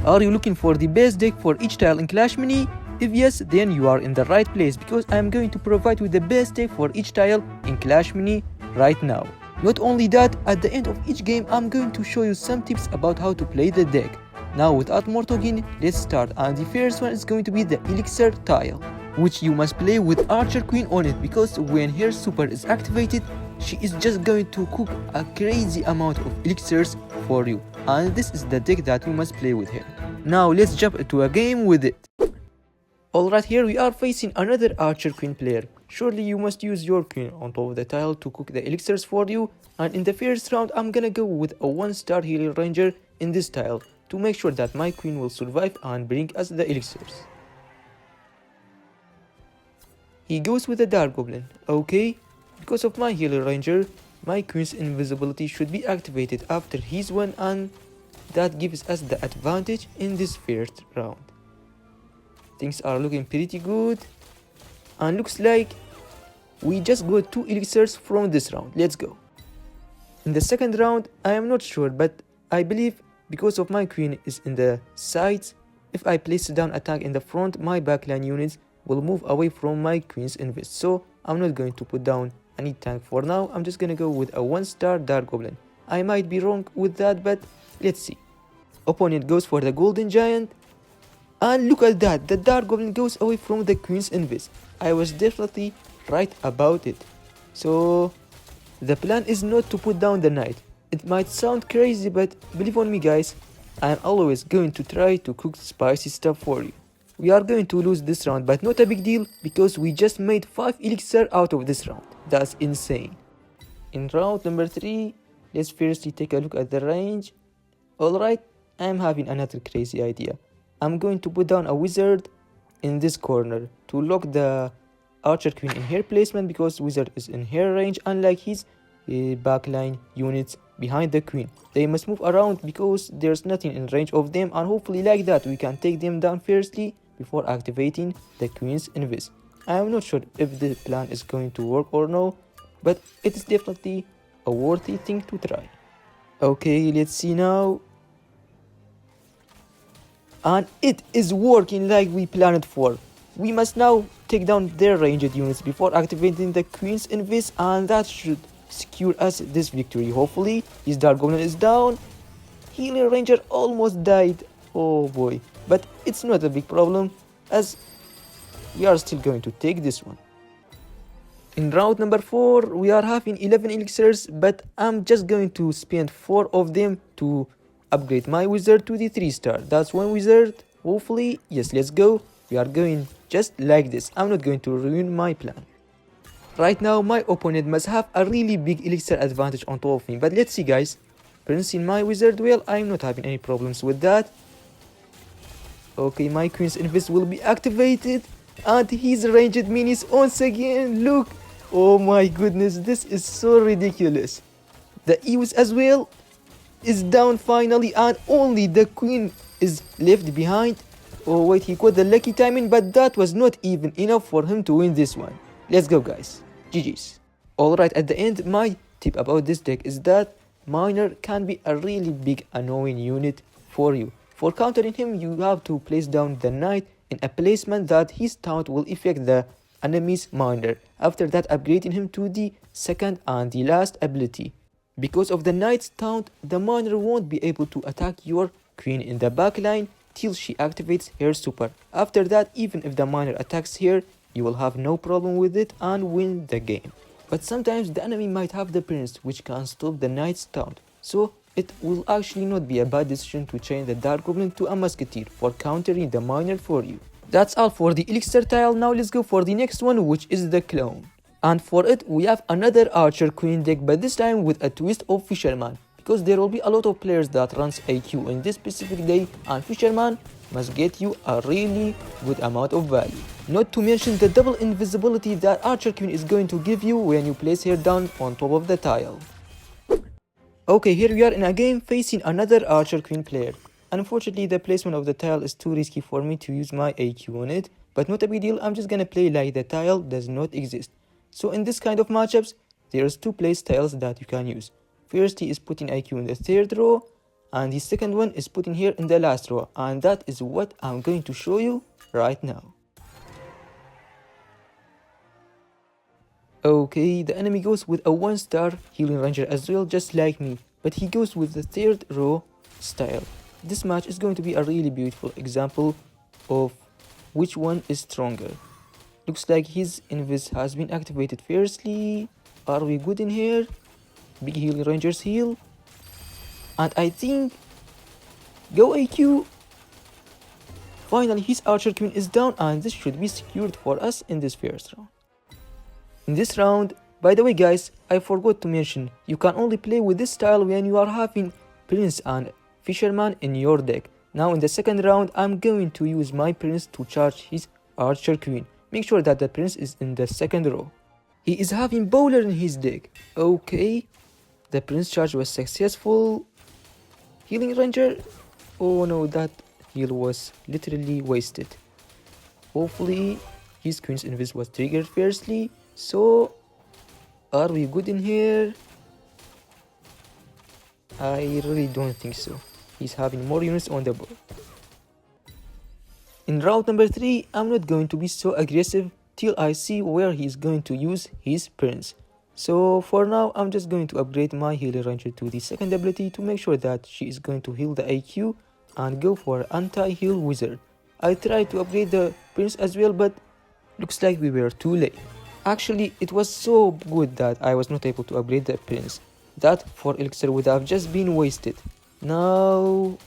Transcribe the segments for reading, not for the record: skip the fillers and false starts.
Are you looking for the best deck for each tile in Clashmini? If yes, then you are in the right place because I am going to provide you the best deck for each tile in Clashmini right now. Not only that, at the end of each game I'm going to show you some tips about how to play the deck. Now without more talking, let's start, and the first one is going to be the elixir tile, which you must play with Archer Queen on it because when her super is activated, she is just going to cook a crazy amount of elixirs for you, and this is the deck that you must play with her. Now let's jump into a game with it. Alright, here we are facing another Archer Queen player. Surely you must use your queen on top of the tile to cook the elixirs for you, and in the first round I'm gonna go with a 1-star healer ranger in this tile to make sure that my queen will survive and bring us the elixirs. He goes with a dark goblin. Okay, because of my healer ranger, my queen's invisibility should be activated after his one, and that gives us the advantage in this first round. Things are looking pretty good, and looks like we just got 2 elixirs from this round. Let's go. In the second round, I am not sure, but I believe because of my queen is in the sides, if I place down a tank in the front, my backline units will move away from my queen's invis. So I'm not going to put down any tank for now. I'm just gonna go with a 1-star dark goblin. I might be wrong with that, but let's see. Opponent goes for the golden giant, and look at that, the dark goblin goes away from the queen's invis. I was definitely right about it. So the plan is not to put down the knight. It might sound crazy, but believe on me guys, I am always going to try to cook spicy stuff for you. We are going to lose this round, but not a big deal because we just made 5 elixir out of this round. That's insane. In round number 3, let's firstly take a look at the range. Alright, I am having another crazy idea. I'm going to put down a wizard in this corner to lock the Archer Queen in her placement because wizard is in her range, unlike his backline units behind the queen. They must move around because there's nothing in range of them, and hopefully like that we can take them down firstly before activating the queen's invis. I am not sure if the plan is going to work or no, but it is definitely a worthy thing to try. Okay, let's see now. And it is working like we planned for. We must now take down their ranged units before activating the queen's invis, and that should secure us this victory. Hopefully his dark goblin is down. Healer ranger almost died. Oh boy, but it's not a big problem as we are still going to take this one. In round number 4, we are having 11 elixirs, but I'm just going to spend 4 of them to upgrade my wizard to the 3-star. That's one wizard. Hopefully, yes, let's go. We are going just like this. I'm not going to ruin my plan. Right now, my opponent must have a really big elixir advantage on top of me. But let's see, guys. Prince in my wizard, well, I'm not having any problems with that. Okay, my queen's invis will be activated. And his ranged minis once again. Look. Oh my goodness, this is so ridiculous. The Eos as well is down finally, and only the queen is left behind. Oh wait, he got the lucky timing, but that was not even enough for him to win this one. Let's go guys, GG's. Alright, at the end, my tip about this deck is that miner can be a really big annoying unit for you. For countering him, you have to place down the knight in a placement that his taunt will affect the enemy's miner. After that, upgrading him to the second and the last ability. Because of the knight's taunt, the miner won't be able to attack your queen in the backline till she activates her super. After that, even if the miner attacks her, you will have no problem with it and win the game. But sometimes the enemy might have the prince, which can stop the knight's taunt. So it will actually not be a bad decision to change the dark goblin to a musketeer for countering the miner for you. That's all for the elixir tile. Now let's go for the next one, which is the clone. And for it, we have another Archer Queen deck, but this time with a twist of Fisherman, because there will be a lot of players that runs AQ in this specific day, and Fisherman must get you a really good amount of value. Not to mention the double invisibility that Archer Queen is going to give you when you place her down on top of the tile. Okay, here we are in a game facing another Archer Queen player. Unfortunately, the placement of the tile is too risky for me to use my AQ on it, but not a big deal. I'm just gonna play like the tile does not exist. So in this kind of matchups, there's 2 play styles that you can use. First, he is putting IQ in the 3rd row, and the second one is put in here in the last row, and that is what I'm going to show you right now. Okay, the enemy goes with a 1-star healing ranger as well, just like me, but he goes with the third row style. This match is going to be a really beautiful example of which one is stronger. Looks like his invis has been activated fiercely. Are we good in here? Big healing rangers heal, and I think go AQ. Finally his archer queen is down, and this should be secured for us in this first round. In this round, by the way guys, I forgot to mention, you can only play with this style when you are having prince and fisherman in your deck. Now in the second round, I'm going to use my prince to charge his archer queen. Make sure that the prince is in the second row. He is having bowler in his deck. Okay, the prince charge was successful. Healing ranger, oh no, that heal was literally wasted. Hopefully his queen's invis was triggered fiercely. So are we good in here? I really don't think so. He's having more units on the board. In round number 3, I'm not going to be so aggressive till I see where he's going to use his prince. So for now, I'm just going to upgrade my healer ranger to the second ability to make sure that she is going to heal the AQ and go for anti-heal wizard. I tried to upgrade the prince as well, but looks like we were too late. Actually, it was so good that I was not able to upgrade the prince. That 4 elixir would have just been wasted. Now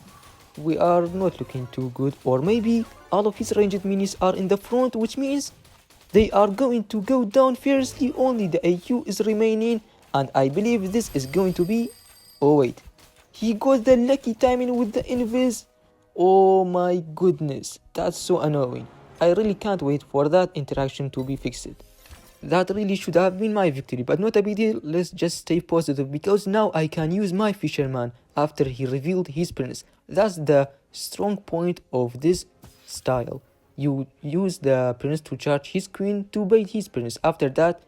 we are not looking too good, or maybe all of his ranged minis are in the front, which means they are going to go down fiercely. Only the AQ is remaining, and I believe this is going to be... Oh wait, he got the lucky timing with the invis. Oh my goodness, that's so annoying. I really can't wait for that interaction to be fixed. That really should have been my victory, but not a big deal. Let's just stay positive, because now I can use my fisherman after he revealed his prince. That's the strong point of this style. You use the prince to charge his queen to bait his prince. After that,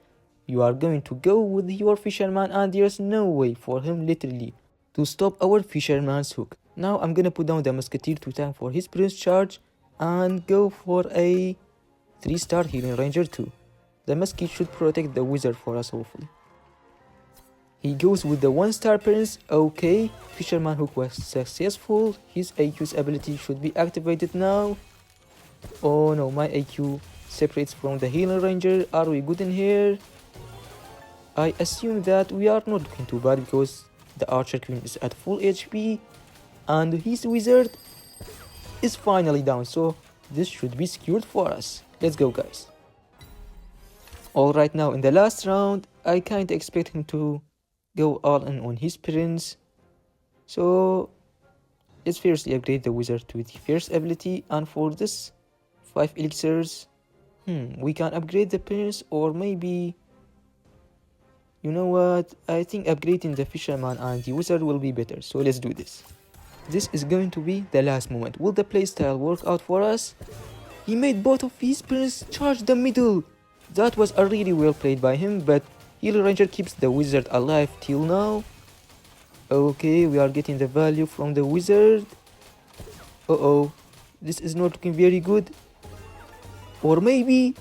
you are going to go with your fisherman, and there's no way for him literally to stop our fisherman's hook. Now I'm gonna put down the musketeer to tank for his prince charge and go for a 3-star healing ranger too. The musket should protect the wizard for us, hopefully. He goes with the 1-star prince. Okay, fisherman hook was successful. His AQ's ability should be activated now. Oh no, my AQ separates from the healing ranger. Are we good in here? I assume that we are not looking too bad, because the archer queen is at full HP and his wizard is finally down, so this should be secured for us. Let's go guys. Alright, now in the last round, I kinda expect him to go all in on his prince. So let's fiercely upgrade the wizard to the first ability, and for this 5 elixirs, we can upgrade the prince, or maybe, you know what, I think upgrading the fisherman and the wizard will be better, so let's do this. This is going to be the last moment. Will the playstyle work out for us? He made both of his prince charge the middle. That was a really well played by him, but healer ranger keeps the wizard alive till now. Okay, we are getting the value from the wizard. Uh-oh, this is not looking very good. Or maybe,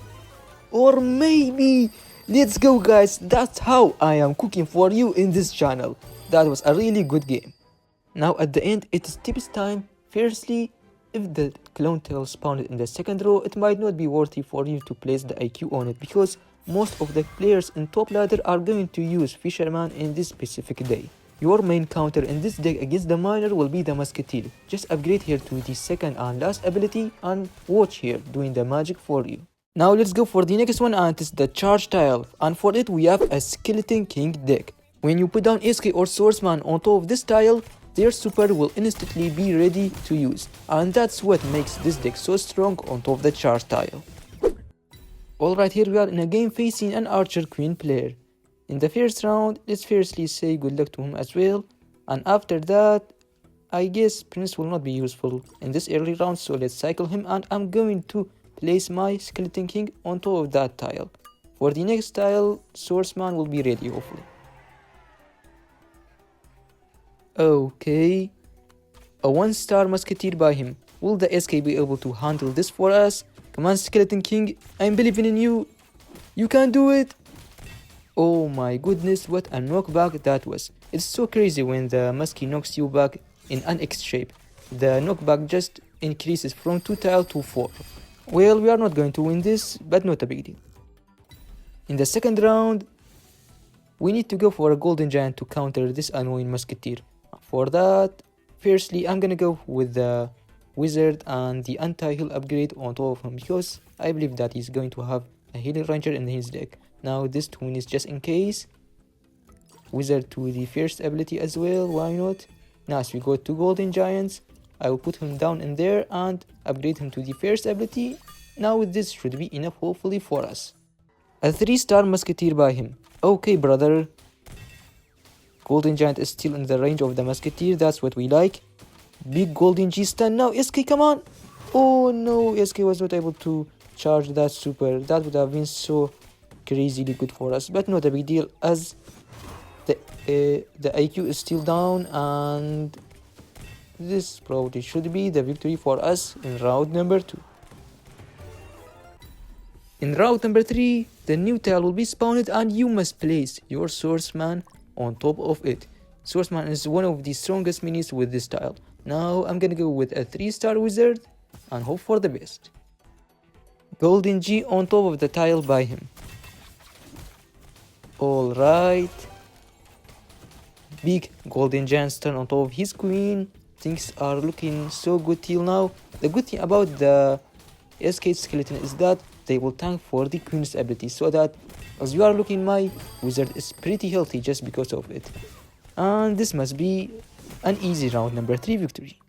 let's go guys. That's how I am cooking for you in this channel. That was a really good game. Now at the end, it is tips time. Firstly, if the clone tail spawned in the second row, it might not be worthy for you to place the IQ on it, because most of the players in top ladder are going to use fisherman in this specific day. Your main counter in this deck against the miner will be the musketeer. Just upgrade here to the second and last ability and watch here doing the magic for you. Now let's go for the next one, and it's the charge tile, and for it we have a skeleton king deck. When you put down SK or swordsman on top of this tile, their super will instantly be ready to use, and that's what makes this deck so strong on top of the charge tile. Alright, here we are in a game facing an archer queen player. In the first round, let's firstly say good luck to him as well, and after that, I guess prince will not be useful in this early round, so let's cycle him, and I'm going to place my skeleton king on top of that tile. For the next tile, swordsman will be ready hopefully. Okay, A 1-star musketeer by him. Will the SK be able to handle this for us? Come on, Skeleton King, I'm believing in you. You can do it. Oh my goodness, what a knockback that was. It's so crazy when the muskie knocks you back in an X shape. The knockback just increases from 2 tile to 4. Well, we are not going to win this, but not a big deal. In the second round, we need to go for a golden giant to counter this annoying musketeer. For that, firstly, I'm gonna go with the wizard and the anti-heal upgrade on top of him because I believe that he's going to have a healing ranger in his deck. Now this twin is just in case. Wizard to the first ability as well, why not? Now as we go to golden giants, I will put him down in there and upgrade him to the first ability. Now this should be enough hopefully for us. A 3-star musketeer by him. Okay brother. Golden giant is still in the range of the musketeer, that's what we like. Big golden G stun now, SK come on! Oh no, SK was not able to charge that super. That would have been so crazily good for us, but not a big deal as the IQ is still down, and this probably should be the victory for us in round number 2. In round number 3, the new tile will be spawned and you must place your swordsman on top of it. Swordsman is one of the strongest minis with this tile. Now I'm gonna go with a 3-star wizard and hope for the best. Golden G on top of the tile by him. Alright. Big golden giant turn on top of his queen. Things are looking so good till now. The good thing about the SK skeleton is that they will tank for the queen's ability, so that as you are looking, my wizard is pretty healthy just because of it. And this must be an easy round number 3 victory.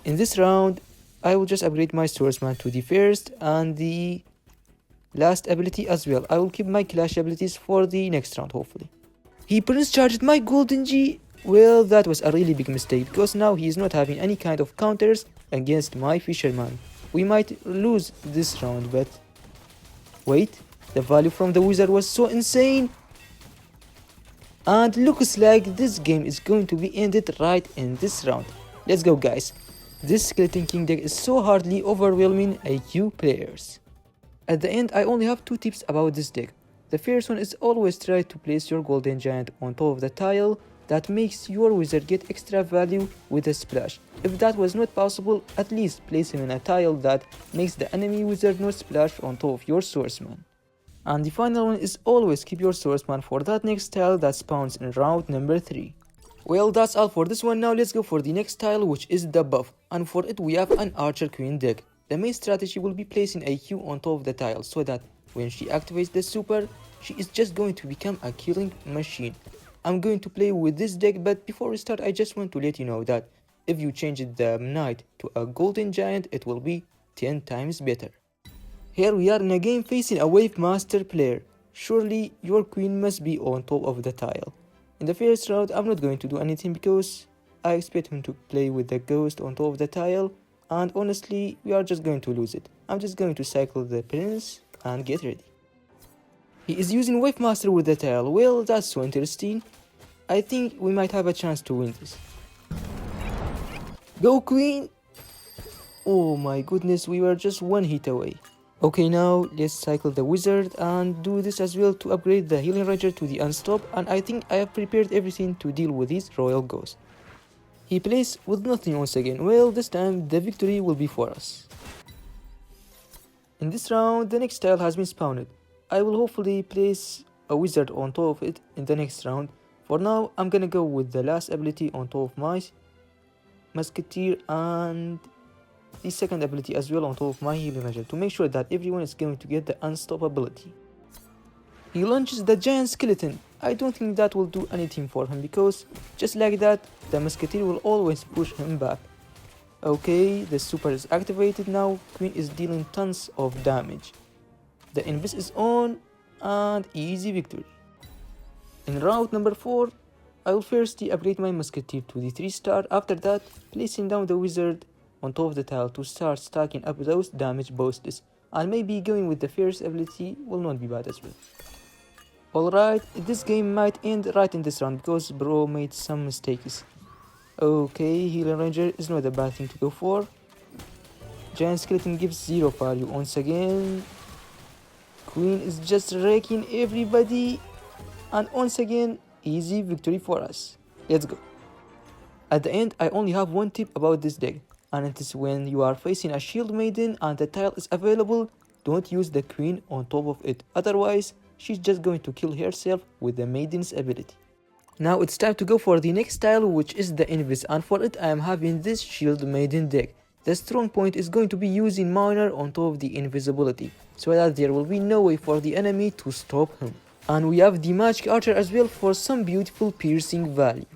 In this round, I will just upgrade my swordsman to the first and the last ability as well. I will keep my clash abilities for the next round hopefully. He prince charged my golden G. Well, that was a really big mistake because now he is not having any kind of counters against my fisherman. We might lose this round, but wait, the value from the wizard was so insane. And looks like this game is going to be ended right in this round. Let's go guys. This Skeleton King deck is so hardly overwhelming IQ players. At the end, I only have 2 tips about this deck. The first one is always try to place your golden giant on top of the tile. That makes your wizard get extra value with a splash. If that was not possible, at least place him in a tile that makes the enemy wizard not splash on top of your swordsman. And the final one is always keep your swordsman for that next tile that spawns in round number 3. Well, that's all for this one. Now let's go for the next tile, which is the buff. And for it we have an archer queen deck. The main strategy will be placing a Q on top of the tile so that when she activates the super, she is just going to become a killing machine. I'm going to play with this deck, but before we start I just want to let you know that if you change the knight to a golden giant, it will be 10 times better. Here we are in a game facing a wave master player. Surely your queen must be on top of the tile. In the first round I'm not going to do anything because I expect him to play with the ghost on top of the tile, and honestly we are just going to lose it. I'm just going to cycle the prince and get ready. He is using Wave Master with the tile. Well, that's so interesting. I think we might have a chance to win this. Go queen! Oh my goodness, we were just 1 hit away. Okay, now let's cycle the wizard and do this as well to upgrade the healing ranger to the unstop, and I think I have prepared everything to deal with his royal ghost. He plays with nothing once again. Well, this time the victory will be for us. In this round, the next tile has been spawned. I will hopefully place a wizard on top of it in the next round. For now, I'm gonna go with the last ability on top of my musketeer and the second ability as well on top of my healing ranger to make sure that everyone is going to get the unstoppability. He launches the giant skeleton. I don't think that will do anything for him because just like that, the musketeer will always push him back. Okay, the super is activated now. Queen is dealing tons of damage. The invis is on and easy victory. In round number 4, I will firstly upgrade my musketeer to the 3-star. After that, placing down the wizard on top of the tile to start stacking up those damage boosters. And maybe going with the first ability will not be bad as well. Alright, this game might end right in this round because bro made some mistakes. Okay, Healing Ranger is not a bad thing to go for. Giant Skeleton gives 0 value once again. Queen is just wrecking everybody. And once again, easy victory for us. Let's go. At the end, I only have one tip about this deck. And it is when you are facing a shield maiden and the tile is available, don't use the queen on top of it. Otherwise, she's just going to kill herself with the maiden's ability. Now it's time to go for the next tile, which is the invis, and for it I am having this shield maiden deck. The strong point is going to be using miner on top of the invisibility, so that there will be no way for the enemy to stop him. And we have the magic archer as well for some beautiful piercing value.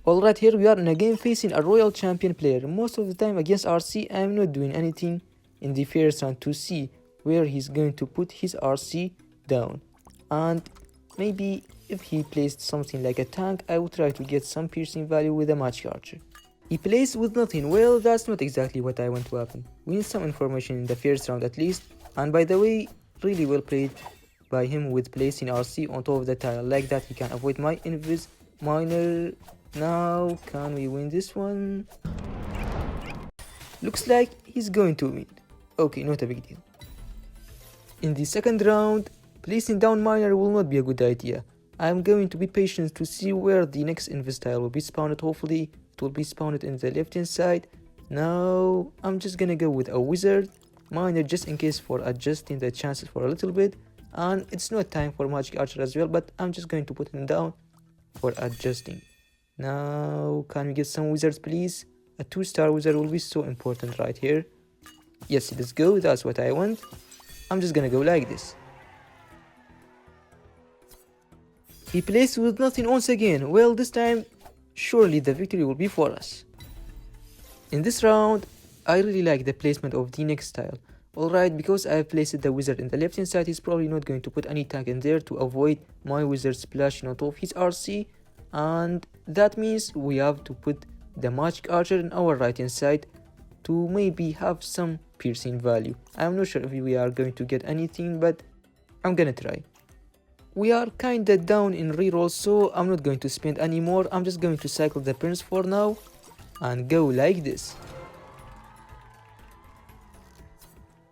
Alright, here we are in a game facing a royal champion player. Most of the time against RC I am not doing anything in the first round to see where he's going to put his RC down. And maybe if he placed something like a tank, I would try to get some piercing value with a magic archer. He plays with nothing. Well, that's not exactly what I want to happen. We need some information in the first round at least. And by the way, really well played by him with placing RC on top of the tile. Like that he can avoid my invis miner. Now, can we win this one? Looks like he's going to win. Okay, not a big deal. In the second round, placing down miner will not be a good idea. I am going to be patient to see where the next invis tile will be spawned. Hopefully it will be spawned in the left hand side. Now I'm just gonna go with a wizard miner just in case for adjusting the chances for a little bit. And it's not time for magic archer as well, but I'm just going to put him down for adjusting. Now can we get some wizards please? A 2-star wizard will be so important right here. Yes, let's go, that's what I want. I'm just gonna go like this. He plays with nothing once again. Well, this time surely the victory will be for us. In this round, I really like the placement of the next tile. Alright, because I have placed the wizard in the left hand side, he's probably not going to put any tank in there to avoid my wizard splashing on top of his RC. And that means we have to put the magic archer in our right hand side to maybe have some piercing value. I'm not sure if we are going to get anything, but I'm gonna try. We are kinda down in reroll, so I'm not going to spend any more. I'm just going to cycle the prince for now and go like this.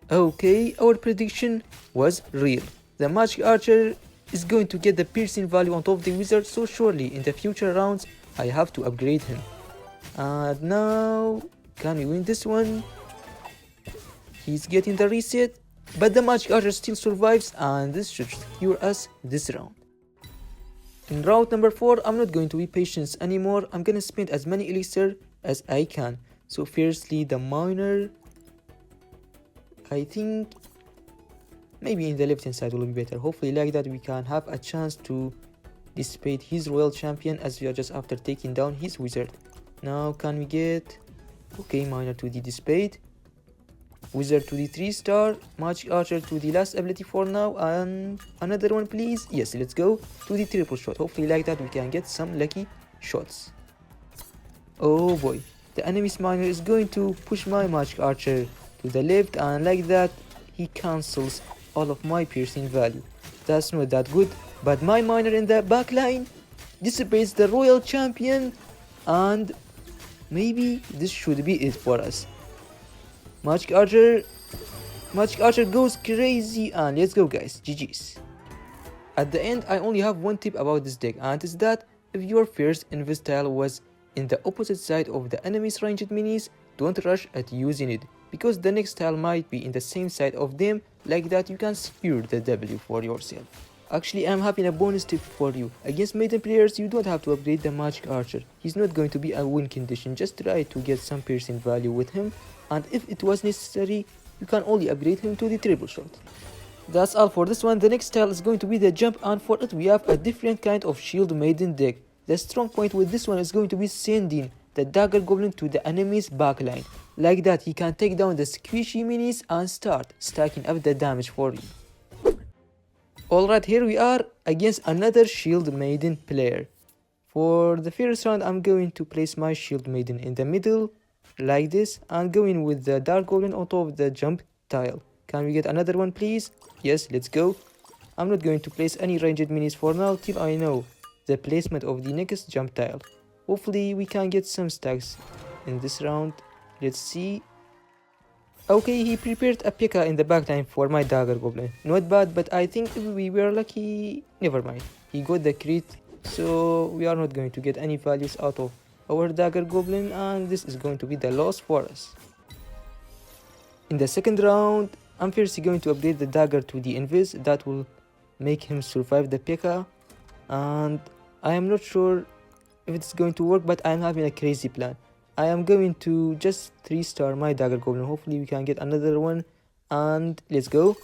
Okay, our prediction was real. The magic archer is going to get the piercing value on top of the wizard, so surely in the future rounds I have to upgrade him. And now, can we win this one? He's getting the reset. But the magic archer still survives, and this should secure us this round. In round number 4, I'm not going to be patient anymore. I'm gonna spend as many elixir as I can. So firstly, the miner. I think maybe in the left hand side will be better. Hopefully like that we can have a chance to dissipate his royal champion as we are just after taking down his wizard. Now can we get... Okay, miner to the dissipate. Wizard to the 3-star, magic archer to the last ability for now, and another one please. Yes, let's go to the triple shot. Hopefully like that we can get some lucky shots. Oh boy, the enemy's miner is going to push my magic archer to the left, and like that he cancels all of my piercing value. That's not that good, but my miner in the back line dissipates the royal champion, and maybe this should be it for us. Magic Archer goes crazy, and let's go guys, GG's. At the end, I only have one tip about this deck, and it's that if your first invis tile was in the opposite side of the enemy's ranged minis, don't rush at using it, because the next tile might be in the same side of them. Like that you can secure the W for yourself. Actually, I'm having a bonus tip for you. Against maiden players, you don't have to upgrade the magic archer. He's not going to be a win condition. Just try to get some piercing value with him, and if it was necessary, you can only upgrade him to the triple shot. That's all for this one. The next tile is going to be the jump, and for it we have a different kind of shield maiden deck. The strong point with this one is going to be sending the dagger goblin to the enemy's backline. Like that he can take down the squishy minis and start stacking up the damage for you. Alright, here we are against another shield maiden player. For the first round, I'm going to place my shield maiden in the middle like this, and going with the dark goblin on top of the jump tile. Can we get another one please? Yes, let's go. I'm not going to place any ranged minis for now till I know the placement of the next jump tile. Hopefully we can get some stacks in this round. Let's see. Okay, he prepared a P.E.K.K.A in the backline for my dagger goblin. Not bad, but I think if we were lucky, never mind. He got the crit, so we are not going to get any values out of our dagger goblin, and this is going to be the loss for us. In the second round, I'm first going to update the dagger to the invis. That will make him survive the P.E.K.K.A, and I am not sure if it's going to work, but I'm having a crazy plan. I am going to just 3-star my dagger goblin. Hopefully we can get another one, and let's go.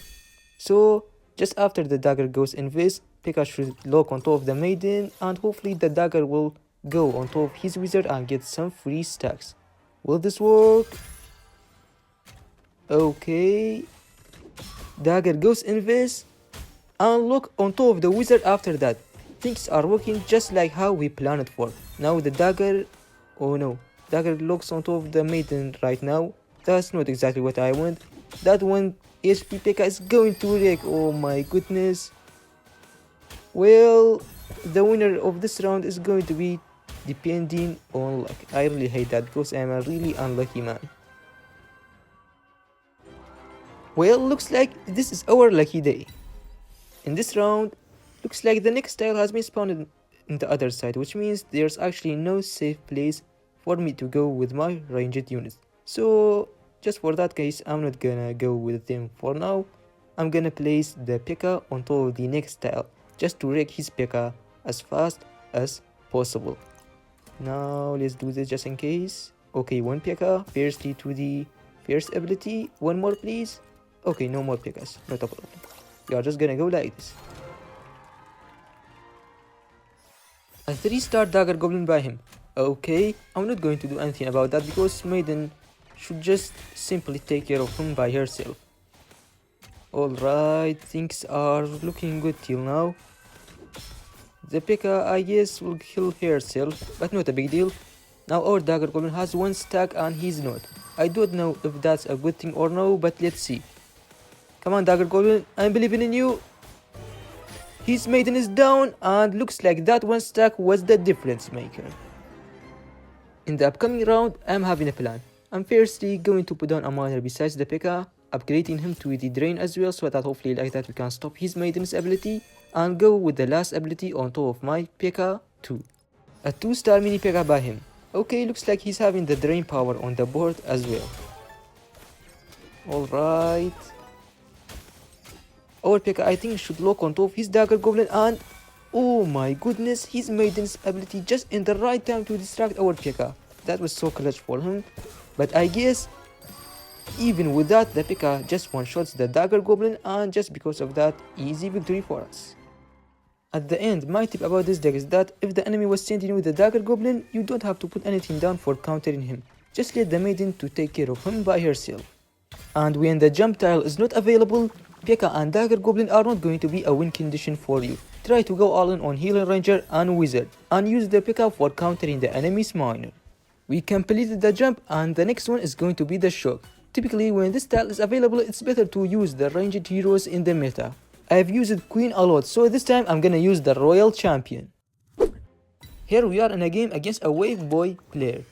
So just after the dagger goes invis, P.E.K.K.A should lock on top of the maiden, and hopefully the dagger will go on top of his wizard and get some free stacks. Will this work? Okay, dagger goes invis and look on top of the wizard. After that, things are working just like how we planned for. Now the dagger, oh no, dagger looks on top of the maiden right now. That's not exactly what I want. That one HP P.E.K.K.A is going to wreck. Oh my goodness. Well, the winner of this round is going to be depending on luck. I really hate that because I am a really unlucky man. Well, looks like this is our lucky day. In this round, looks like the next tile has been spawned in the other side, which means there's actually no safe place for me to go with my ranged units. So just for that case, I'm not gonna go with them for now. I'm gonna place the P.E.K.K.A on top of the next tile just to wreck his P.E.K.K.A as fast as possible. Now let's do this just in case. Okay, one P.E.K.K.A firstly to the first ability. One more please. Okay, no more P.E.K.K.As, not a problem. We are just gonna go like this. A 3-star dagger goblin by him. Okay, I'm not going to do anything about that because maiden should just simply take care of him by herself. Alright, things are looking good till now. The P.E.K.K.A I guess will kill herself, but not a big deal. Now our dagger goblin has 1 stack and he's not. I don't know if that's a good thing or no, but let's see. Come on dagger goblin, I'm believing in you. His maiden is down, and looks like that 1 stack was the difference maker. In the upcoming round, I'm having a plan. I'm firstly going to put down a miner besides the P.E.K.K.A, upgrading him to the drain as well, so that hopefully like that we can stop his maiden's ability and go with the last ability on top of my P.E.K.K.A too. A 2-star mini P.E.K.K.A by him. Okay, looks like he's having the drain power on the board as well. Alright. Our P.E.K.K.A I think should lock on top of his dagger goblin, and oh my goodness, his maiden's ability just in the right time to distract our P.E.K.K.A. That was so clutch for him. But I guess even with that, the P.E.K.K.A just one-shots the dagger goblin, and just because of that, easy victory for us. At the end, my tip about this deck is that if the enemy was sending you with the dagger goblin, you don't have to put anything down for countering him. Just let the maiden to take care of him by herself. And when the jump tile is not available, P.E.K.K.A and dagger goblin are not going to be a win condition for you. Try to go all in on healer ranger and wizard, and use the P.E.K.K.A for countering the enemy's miner. We completed the jump, and the next one is going to be the shock. Typically when this tile is available, it's better to use the ranged heroes in the meta. I've used queen a lot, so this time I'm gonna use the royal champion. Here we are in a game against a wave boy player.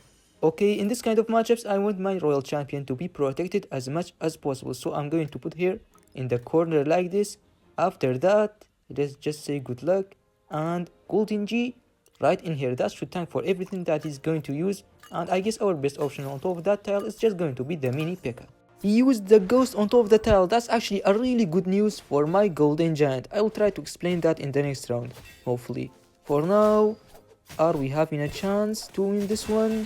Okay, in this kind of matchups, I want my royal champion to be protected as much as possible, so I'm going to put here in the corner like this. After that, let's just say good luck, and golden G right in here. That should tank for everything that he's going to use, and I guess our best option on top of that tile is just going to be the mini P.E.K.K.A. He used the ghost on top of the tile. That's actually a really good news for my golden giant. I will try to explain that in the next round, hopefully. For now, are we having a chance to win this one?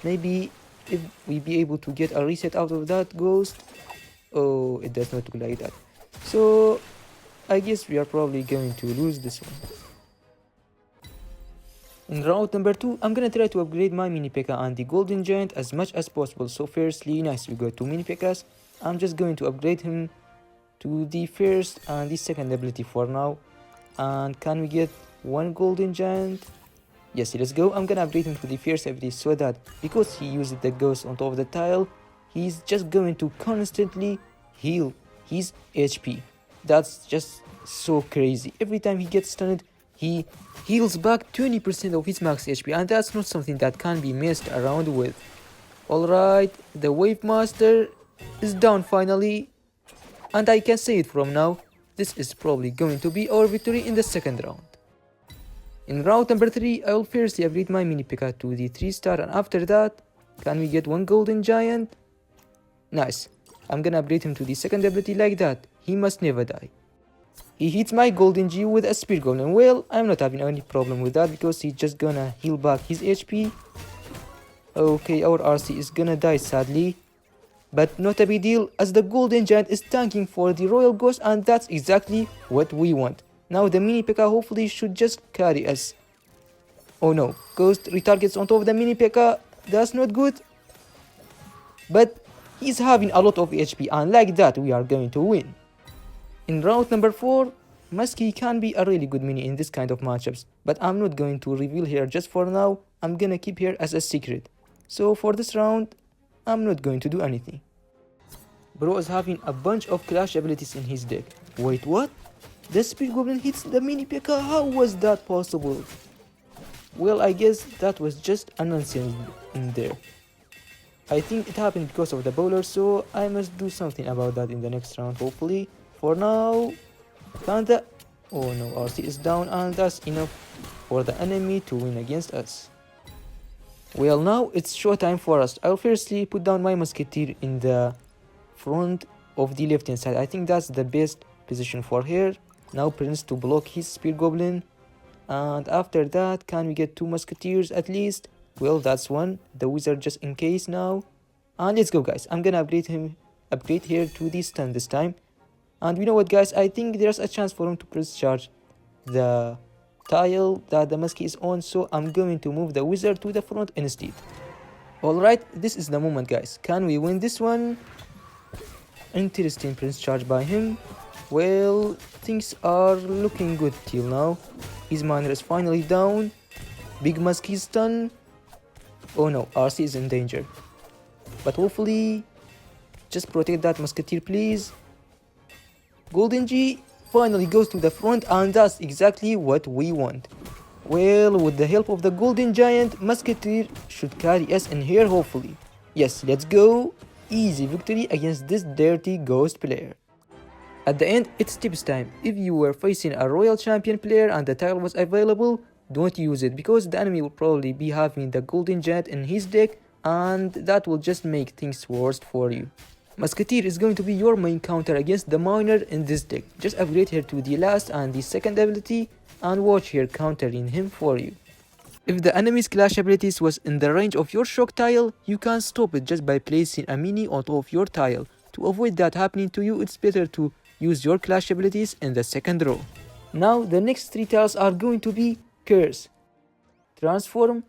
Maybe if we be able to get a reset out of that ghost. Oh, it does not look like that. So I guess we are probably going to lose this one. In round number 2, I'm gonna try to upgrade my mini P.E.K.K.A and the golden giant as much as possible. So firstly, nice, we got 2 mini P.E.K.K.As. I'm just going to upgrade him to the first and the second ability for now. And can we get 1 golden giant? Yes, let's go. I'm gonna upgrade him to the first ability so that because he used the ghost on top of the tile, he's just going to constantly heal his HP. That's just so crazy. Every time he gets stunned, He heals back 20% of his max HP, and that's not something that can be messed around with. Alright, the Wave Master is down finally, and I can say it from now, this is probably going to be our victory in the second round. In round number 3, I will firstly upgrade my mini P.E.K.K.A to the 3-star, and after that, can we get one golden giant? Nice. I'm gonna upgrade him to the second ability like that. He must never die. He hits my golden G with a spear goblin. Well, I'm not having any problem with that because he's just gonna heal back his HP. Okay, our RC is gonna die sadly. But not a big deal, as the golden giant is tanking for the royal ghost, and that's exactly what we want. Now the mini P.E.K.K.A hopefully should just carry us. Oh no, ghost retargets on top of the mini P.E.K.K.A. That's not good. But he's having a lot of HP, and like that we are going to win. In round number 4, Musky can be a really good mini in this kind of matchups, but I'm not going to reveal her just for now. I'm gonna keep her as a secret. So for this round, I'm not going to do anything. Bro is having a bunch of clash abilities in his deck. Wait, what? The speed goblin hits the mini P.E.K.K.A. How was that possible? Well, I guess that was just a nonsense in there. I think it happened because of the bowler, so I must do something about that in the next round, hopefully. For now, Panda... Oh no, RC is down, and that's enough for the enemy to win against us. Well, now it's showtime for us. I'll firstly put down my musketeer in the front of the left hand side. I think that's the best position for her. Now Prince to block his spear goblin. And after that, can we get 2 musketeers at least? Well, that's one. The wizard just in case now. And let's go, guys. I'm gonna upgrade here to the stun this time. And you know what, guys? I think there's a chance for him to press charge the tile that the musky is on, so I'm going to move the wizard to the front instead. Alright, this is the moment, guys. Can we win this one? Interesting prince charge by him. Well, things are looking good till now. His miner is finally down. Big musky is done. Oh no, RC is in danger. But hopefully, just protect that musketeer, please. Golden G finally goes to the front, and that's exactly what we want. Well, with the help of the golden giant, musketeer should carry us in here, hopefully. Yes, let's go. Easy victory against this dirty ghost player. At the end, it's tips time. If you were facing a royal champion player and the tile was available, don't use it, because the enemy will probably be having the golden giant in his deck, and that will just make things worse for you. Musketeer is going to be your main counter against the miner in this deck. Just upgrade her to the last and the second ability and watch her countering him for you. If the enemy's clash abilities was in the range of your shock tile, you can stop it just by placing a mini on top of your tile. To avoid that happening to you, it's better to use your clash abilities in the second row. Now the next 3 tiles are going to be Curse, Transform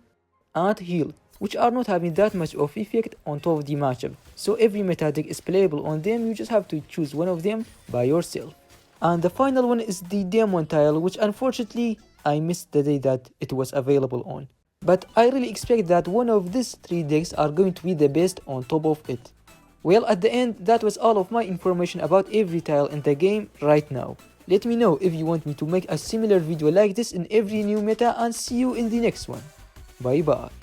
and Heal, which are not having that much of effect on top of the matchup. So every meta deck is playable on them, you just have to choose one of them by yourself. And the final one is the Demon tile, which unfortunately I missed the day that it was available on. But I really expect that one of these 3 decks are going to be the best on top of it. Well, at the end, that was all of my information about every tile in the game right now. Let me know if you want me to make a similar video like this in every new meta, and see you in the next one. Bye bye.